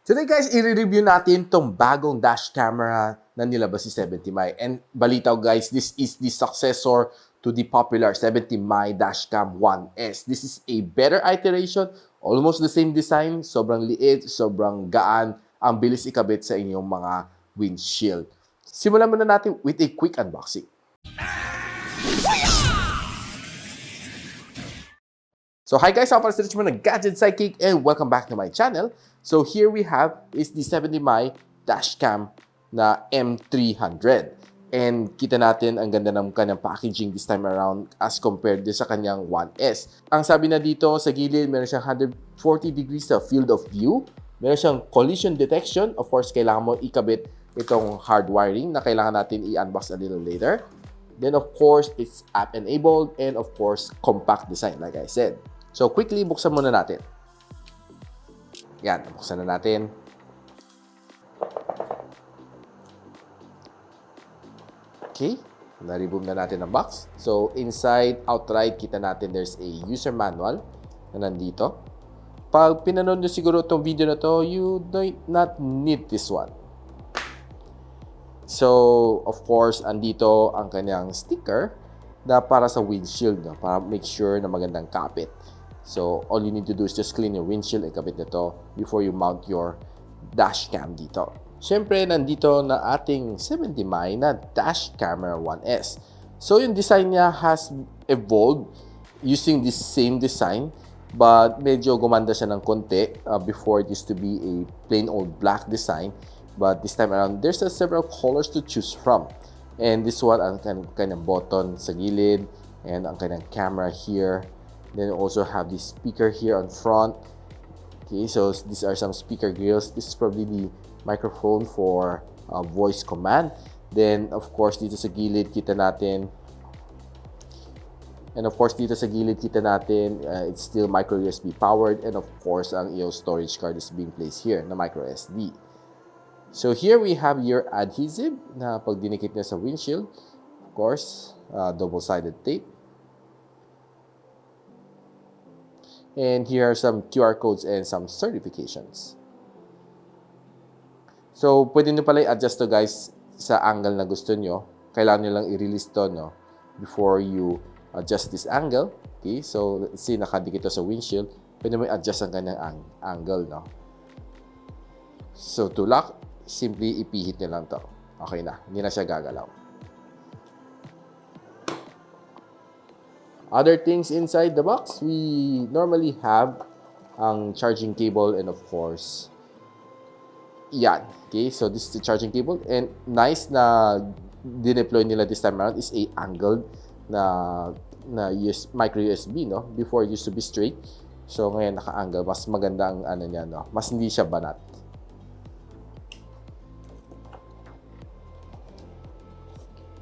Today guys, i-review natin tong bagong dash camera na nilabas si 70mi. And balitaw guys, this is the successor to the popular 70mi Dash Cam 1S. This is a better iteration, almost the same design, sobrang liit, sobrang gaan, ang bilis ikabit sa inyong mga windshield. Simulan muna natin with a quick unboxing. So hi guys, ako pala si Richmond ng Gadget Sidekick and welcome back to my channel. So here we have is the 70mi Dash Cam na M300. And kita natin ang ganda ng kanyang packaging this time around as compared din sa kanyang 1S. Ang sabi na dito sa gilid, meron siyang 140 degrees sa field of view. Meron siyang collision detection. Of course, kailangan mo ikabit itong hard wiring na kailangan natin i-unbox a little later. Then of course, it's app-enabled and of course, compact design like I said. So quickly, buksan muna natin. Yan, buksan na natin. Okay, na-remove na natin ang box. So inside, outright, kita natin there's a user manual na nandito. Pag pinanood nyo siguro itong video na to, you do not need this one. So, of course, andito ang kanyang sticker na para sa windshield, no? Para make sure na magandang kapit. So, all you need to do is just clean your windshield and kapit nito before you mount your dash cam dito. Siyempre, nandito na ating 70mi na dash camera 1S. So, yung design niya has evolved using this same design, but medyo gumanda siya ng konti. Before, it used to be a plain old black design. But this time around, there's several colors to choose from. And this one, ang kanyang button sa gilid, and ang kanyang camera here. Then you also have the speaker here on front. Okay, so these are some speaker grills. This is probably the microphone for voice command. Then, of course, dito sa gilid, kita natin. And of course, dito sa gilid, kita natin, it's still micro USB powered. And of course, ang iyong storage card is being placed here na micro SD. So here we have your adhesive na pag dinikit niya sa windshield. Of course, double-sided tape. And here are some QR codes and some certifications. So, pwede nyo pala i-adjust to guys sa angle na gusto nyo. Kailangan nyo lang i-release to, no? Before you adjust this angle. Okay, so let's see, nakadikit to sa windshield. Pwede mo i-adjust ang kanyang angle, no? So, to lock, simply ipihit nyo lang to. Okay na, hindi na siya gagalaw. Other things inside the box, we normally have ang charging cable and of course, yan. Okay, so this is the charging cable and nice na dineploy nila this time around is a angled na micro USB, no? Before it used to be straight. So ngayon naka-angle, mas maganda ang ano niya, no? Mas hindi siya banat.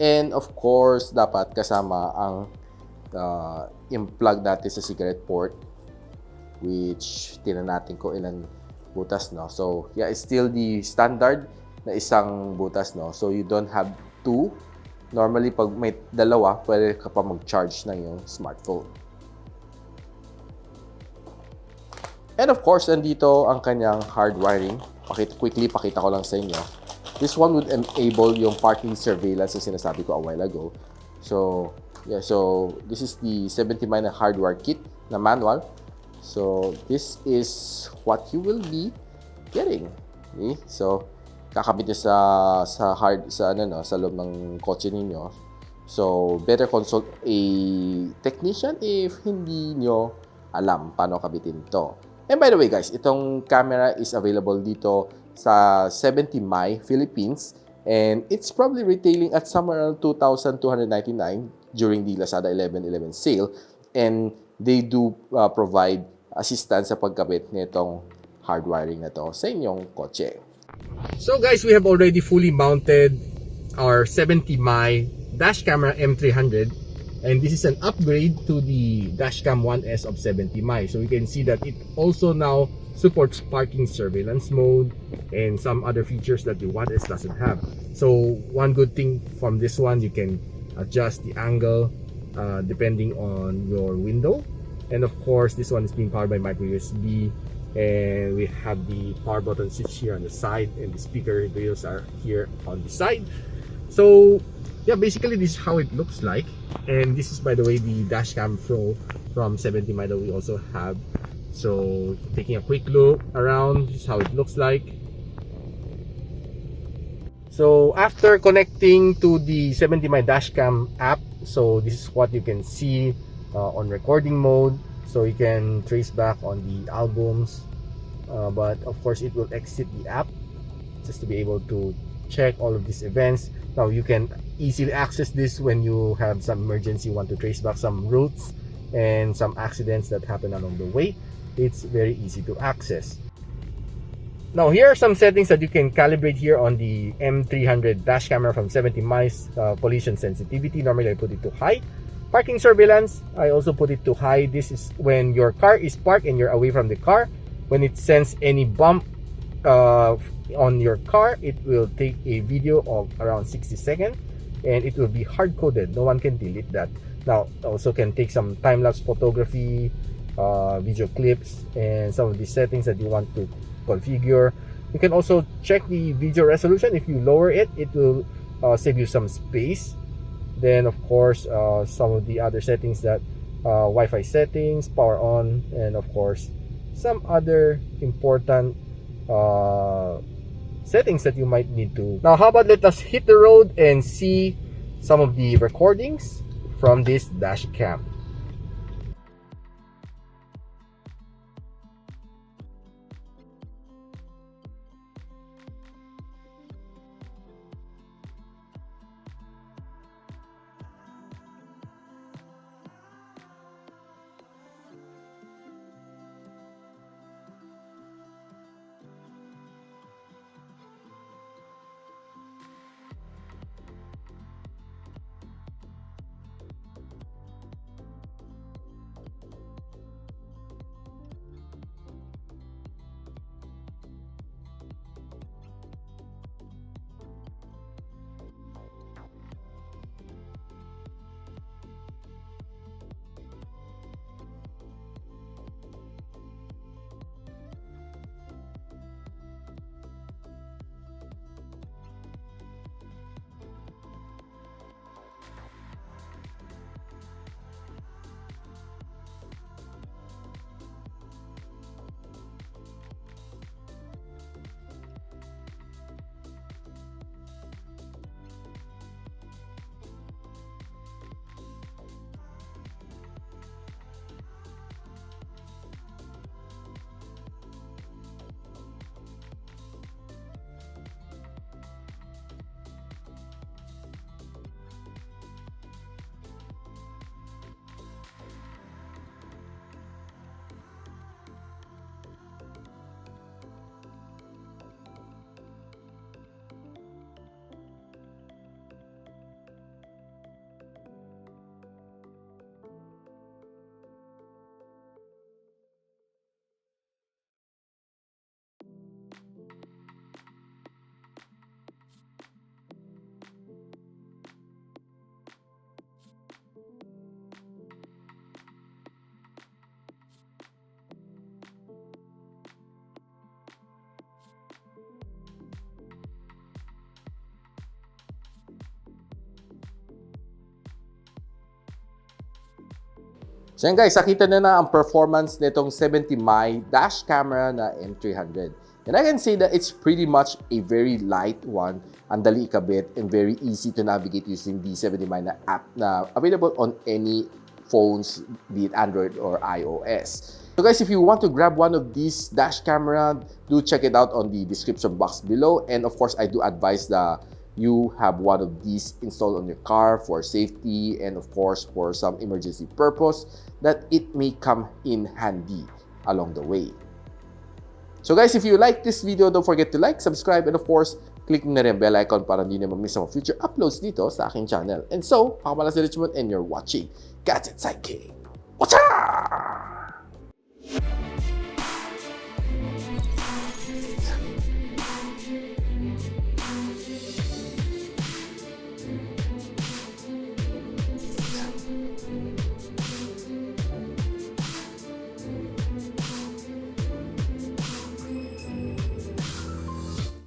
And of course, dapat kasama ang yung-plug natin sa cigarette port, which tinan natin kung ilang butas, no? So, yeah, it's still the standard na isang butas, no? So, you don't have two. Normally, pag may dalawa, pwede ka pa mag-charge ng yung smartphone. And of course, andito ang kanyang hard wiring. Quickly, pakita ko lang sa inyo. This one would enable yung parking surveillance na sinasabi ko a while ago. So, yeah, so this is the 70mi na hardware kit na manual. So this is what you will be getting. Okay? So kakabit niyo sa loob ng kotse ninyo. So better consult a technician if hindi nyo alam paano kabitin to. And by the way guys, itong camera is available dito sa 70mi Philippines. And it's probably retailing at somewhere around 2,299 during the Lazada 11/11 sale. And they do provide assistance sa pagkabit nitong hard wiring na to sa inyong kotse. So guys, we have already fully mounted our 70mi dash camera M300. And this is an upgrade to the dash cam 1S of 70mi. So you can see that it also now supports parking surveillance mode and some other features that the 1S doesn't have. So one good thing from this one, you can adjust the angle depending on your window. And of course, this one is being powered by micro USB and we have the power button switch here on the side, and the speaker rails are here on the side. So yeah, basically this is how it looks like. And this is, by the way, the Dash Cam Pro from 70 that we also have. So taking a quick look around, this is how it looks like. So after connecting to the 70 Dash Cam app, so this is what you can see on recording mode. So you can trace back on the albums, but of course it will exit the app just to be able to check all of these events. Now you can easily access this when you have some emergency, want to trace back some routes and some accidents that happen along the way. It's very easy to access. Now here are some settings that you can calibrate here on the M300 dash camera from 70 miles. Collision sensitivity, normally I put it to high. Parking surveillance, I also put it to high. This is when your car is parked and you're away from the car. When it sends any bump on your car, it will take a video of around 60 seconds and it will be hard-coded. No one can delete that. Now also can take some time-lapse photography, video clips, and some of the settings that you want to configure. You can also check the video resolution. If you lower it, it will save you some space. Then of course some of the other settings, that Wi-Fi settings, power on, and of course some other important settings that you might need to. Now how about let us hit the road and see some of the recordings from this dash cam. So yan guys, nakita na ang performance nitong 70 dash camera na M300. And I can say that it's pretty much a very light one, ang dali ikabit, and very easy to navigate using the 70 na app na available on any phones, be it Android or iOS. So guys, if you want to grab one of these dash camera, do check it out on the description box below. And of course, I do advise that you have one of these installed on your car for safety and of course for some emergency purpose that it may come in handy along the way. So guys, if you like this video, don't forget to like, subscribe, and of course, click na rin bell icon para hindi na ma-miss ang future uploads dito sa aking channel. And so, ako pala si Richmond and you're watching Gadget Sidekick. What's up?